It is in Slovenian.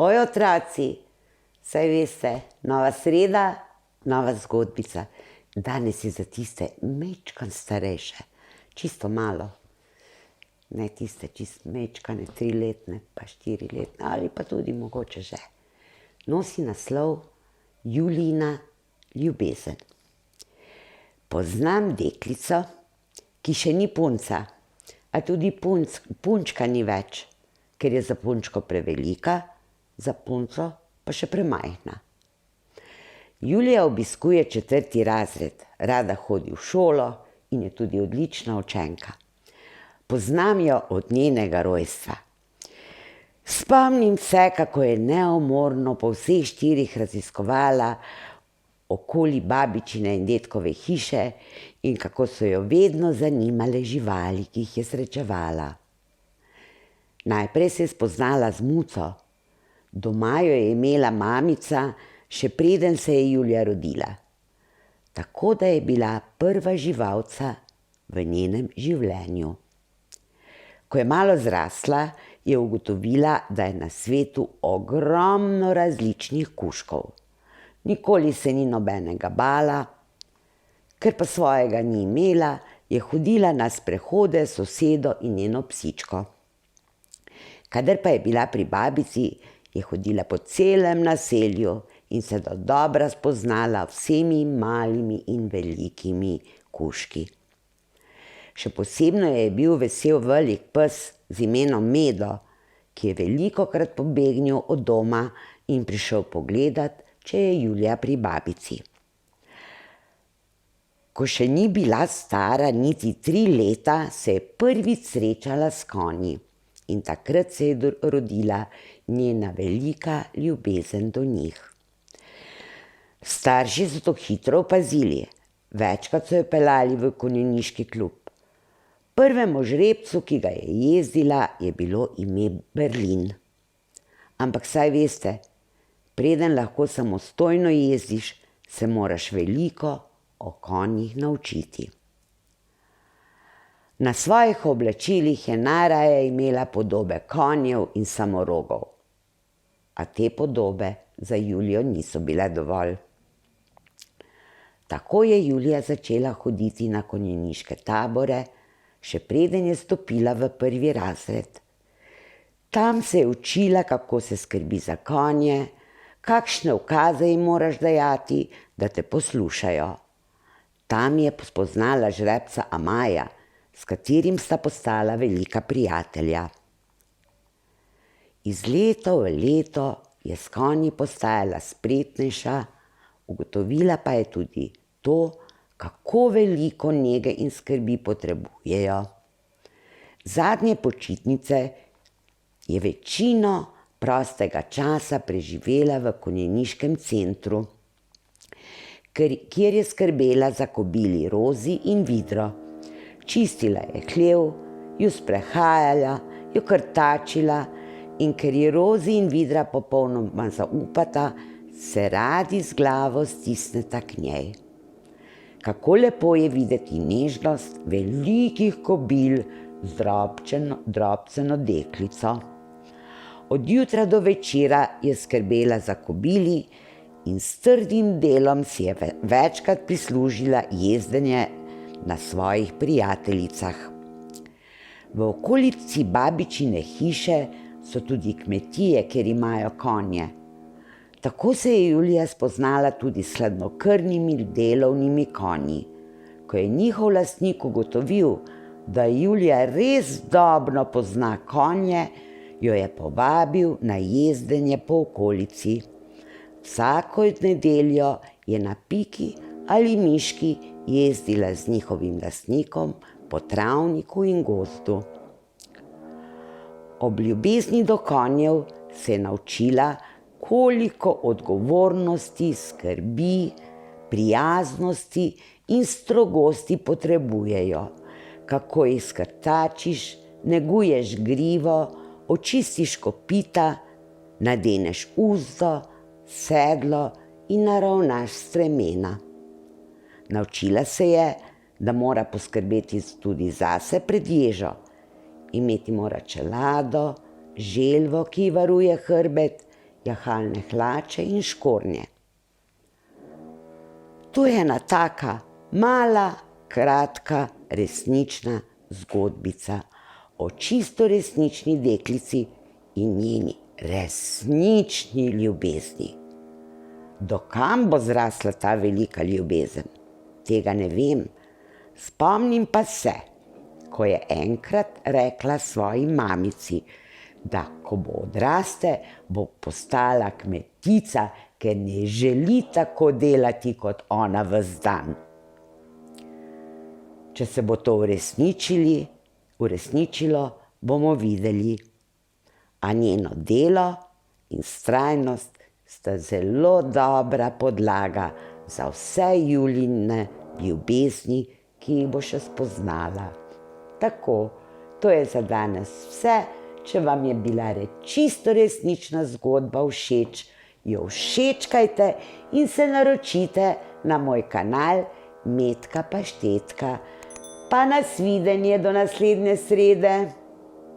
Oj, otroci, saj veste, nova sreda, nova zgodbica. Danes je za tiste mečkan starejše, čisto malo. Ne tiste čisto mečkane, 3-letne, pa 4-letne, ali pa tudi mogoče že. Nosi naslov Julijina ljubezen. Poznam deklico, ki še ni punca, a tudi punčka ni več, ker je za punčko prevelika, za punco pa še premajhna. Julija obiskuje 4. razred, rada hodi v šolo in je tudi odlična učenka. Poznam jo od njenega rojstva. Spomnim se, kako je neumorno po vseh 4 raziskovala okoli babičine in dedkove hiše in kako so jo vedno zanimale živali, ki jih je srečevala. Najprej se je spoznala z muco. Doma jo je imela mamica, še preden se je Julija rodila. Tako da je bila prva živalca v njenem življenju. Ko je malo zrasla, je ugotovila, da je na svetu ogromno različnih kužkov. Nikoli se ni nobenega bala, ker pa svojega ni imela, je hodila na sprehode s sosedo in njeno psičko. Kadar pa je bila pri babici, je hodila po celem naselju in se dodobra spoznala vsemi malimi in velikimi kužki. Še posebno je bil vesel velik pes z imenom Medo, ki je velikokrat pobegnil od doma in prišel pogledat, če je Julija pri babici. Ko še ni bila stara niti 3 leta, se je prvič srečala s konji in takrat se je rodila njena velika ljubezen do njih. Starši so to hitro opazili, večkrat so jo peljali v konjeniški klub. Prvemu žrebcu, ki ga je jezdila, je bilo ime Berlin. Ampak saj veste, preden lahko samostojno jezdiš, se moraš veliko o konjih naučiti. Na svojih oblačilih je najraje imela podobe konjev in samorogov. A te podobe za Julijo niso bile dovolj. Tako je Julija začela hoditi na konjeniške tabore, še preden je stopila v 1. razred. Tam se je učila, kako se skrbi za konje, kakšne ukaze jim moraš dajati, da te poslušajo. Tam je spoznala žrebca Amaja, s katerim sta postala velika prijatelja. Iz leta v leto je s konji postajala spretnejša, ugotovila pa je tudi to, kako veliko nege in skrbi potrebujejo. Zadnje počitnice je večino prostega časa preživela v konjeniškem centru, kjer je skrbela za kobili Rozi in Vidro. Čistila je hlev, ju sprehajala, jo krtačila in ker je Rozi in Vidra popolnoma zaupata, se radi z glavo stisneta k njej. Kako lepo je videti nežnost velikih kobil z drobceno deklico. Od jutra do večera je skrbela za kobili in s trdim delom si je večkrat prislužila jezdenje na svojih prijateljicah. V okolici babičine hiše so tudi kmetije, kjer imajo konje. Tako se je Julija spoznala tudi s hladnokrvnimi delovnimi konji. Ko je njihov lastnik ugotovil, da Julija res dobro pozna konje, jo je povabil na jezdenje po okolici. Vsako nedeljo je na Piki ali Miški jezdila z njihovim lastnikom po travniku in gozdu. Ob ljubezni do konjev se je naučila, koliko odgovornosti, skrbi, prijaznosti in strogosti potrebujejo, kako jih skrtačiš, neguješ grivo, očistiš kopita, nadeneš uzdo, sedlo in naravnaš stremena. Naučila se je, da mora poskrbeti tudi zase pred ježo. Imeti mora čelado, želvo, ki varuje hrbet, jahalne hlače in škornje. To je ena taka mala, kratka, resnična zgodbica o čisto resnični deklici in njeni resnični ljubezni. Do kam bo zrasla ta velika ljubezen? Tega ne vem. Spomnim pa se, ko je enkrat rekla svoji mamici, da ko bo odraste, bo postala kmetica, ker ne želi tako delati kot ona ves dan. Če se bo to uresničilo, bomo videli. A njeno delo in vztrajnost sta zelo dobra podlaga za vse Julijine ljubezni, ki jih bo še spoznala. Tako, to je za danes vse. Če vam je bila čisto resnična zgodba všeč, jo všečkajte in se naročite na moj kanal Metka Paštetka. Pa nasvidenje do naslednje srede.